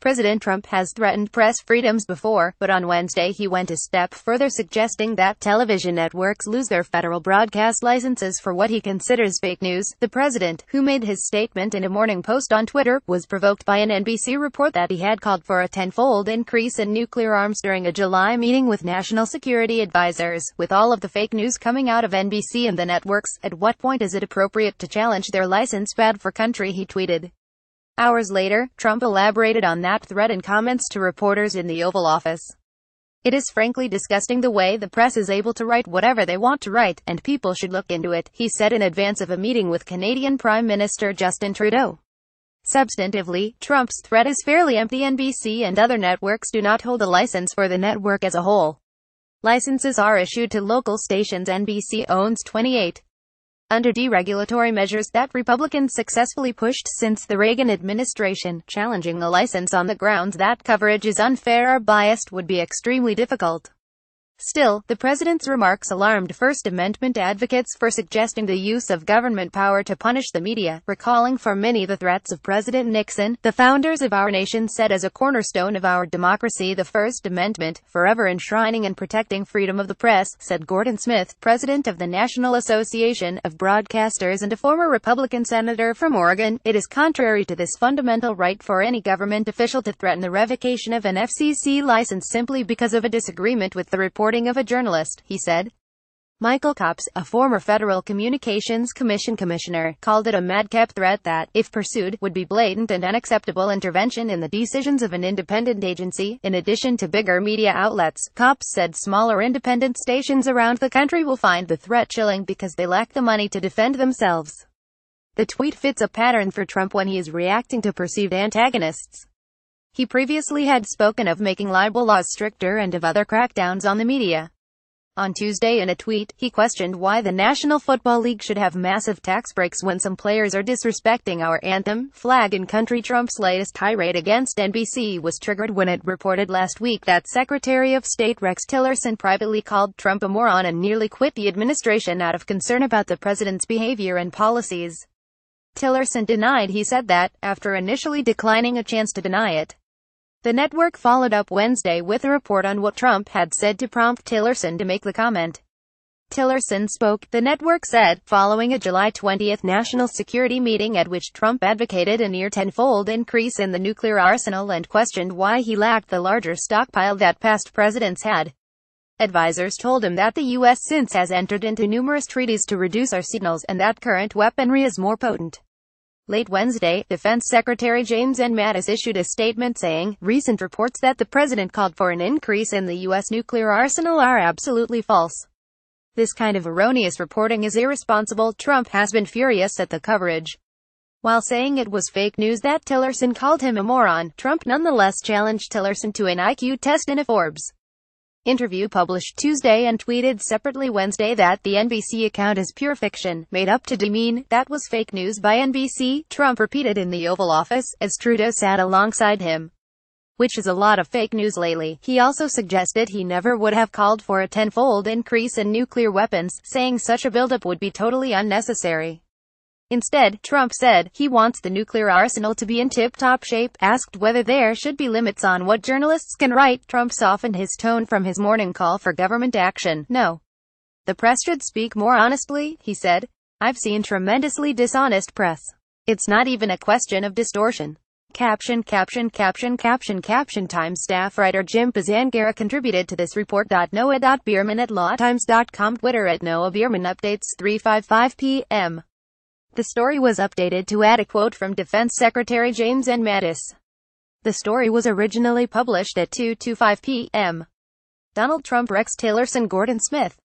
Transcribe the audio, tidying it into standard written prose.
President Trump has threatened press freedoms before, but on Wednesday he went a step further, suggesting that television networks lose their federal broadcast licenses for what he considers fake news. The president, who made his statement in a morning post on Twitter, was provoked by an NBC report that he had called for a tenfold increase in nuclear arms during a July meeting with national security advisors. With all of the fake news coming out of NBC and the networks, at what point is it appropriate to challenge their license? Bad for country, he tweeted. Hours later, Trump elaborated on that threat in comments to reporters in the Oval Office. "It is frankly disgusting the way the press is able to write whatever they want to write, and people should look into it," he said in advance of a meeting with Canadian Prime Minister Justin Trudeau. Substantively, Trump's threat is fairly empty. NBC and other networks do not hold a license for the network as a whole. Licenses are issued to local stations. NBC owns 28. Under deregulatory measures that Republicans successfully pushed since the Reagan administration, challenging a license on the grounds that coverage is unfair or biased would be extremely difficult. Still, the president's remarks alarmed First Amendment advocates for suggesting the use of government power to punish the media, recalling for many the threats of President Nixon. "The founders of our nation said as a cornerstone of our democracy the First Amendment, forever enshrining and protecting freedom of the press," said Gordon Smith, president of the National Association of Broadcasters and a former Republican senator from Oregon. "It is contrary to this fundamental right for any government official to threaten the revocation of an FCC license simply because of a disagreement with the reporting of a journalist," he said. Michael Copps, a former Federal Communications Commission commissioner, called it a madcap threat that, if pursued, would be blatant and unacceptable intervention in the decisions of an independent agency. In addition to bigger media outlets, Copps said smaller independent stations around the country will find the threat chilling because they lack the money to defend themselves. The tweet fits a pattern for Trump when he is reacting to perceived antagonists. He previously had spoken of making libel laws stricter and of other crackdowns on the media. On Tuesday in a tweet, he questioned why the National Football League should have massive tax breaks when some players are disrespecting our anthem, flag and country. Trump's latest tirade against NBC was triggered when it reported last week that Secretary of State Rex Tillerson privately called Trump a moron and nearly quit the administration out of concern about the president's behavior and policies. Tillerson denied he said that, after initially declining a chance to deny it. The network followed up Wednesday with a report on what Trump had said to prompt Tillerson to make the comment. Tillerson spoke, the network said, following a July 20 national security meeting at which Trump advocated a near tenfold increase in the nuclear arsenal and questioned why he lacked the larger stockpile that past presidents had. Advisors told him that the U.S. since has entered into numerous treaties to reduce arsenals and that current weaponry is more potent. Late Wednesday, Defense Secretary James N. Mattis issued a statement saying, "Recent reports that the president called for an increase in the U.S. nuclear arsenal are absolutely false. This kind of erroneous reporting is irresponsible." Trump has been furious at the coverage. While saying it was fake news that Tillerson called him a moron, Trump nonetheless challenged Tillerson to an IQ test in a Forbes interview published Tuesday and tweeted separately Wednesday that the NBC account is pure fiction, made up to demean. "That was fake news by NBC," Trump repeated in the Oval Office, as Trudeau sat alongside him. "Which is a lot of fake news lately." He also suggested he never would have called for a tenfold increase in nuclear weapons, saying such a buildup would be totally unnecessary. Instead, Trump said, he wants the nuclear arsenal to be in tip-top shape. Asked whether there should be limits on what journalists can write, Trump softened his tone from his morning call for government action. "No. The press should speak more honestly," he said. "I've seen tremendously dishonest press. It's not even a question of distortion." Caption. Time staff writer Jim Pazangara contributed to this report. Noah.Bierman@lawtimes.com. Twitter @NoahBierman. Updates 3:55 p.m. The story was updated to add a quote from Defense Secretary James N. Mattis. The story was originally published at 2:25 p.m. Donald Trump, Rex Tillerson, Gordon Smith.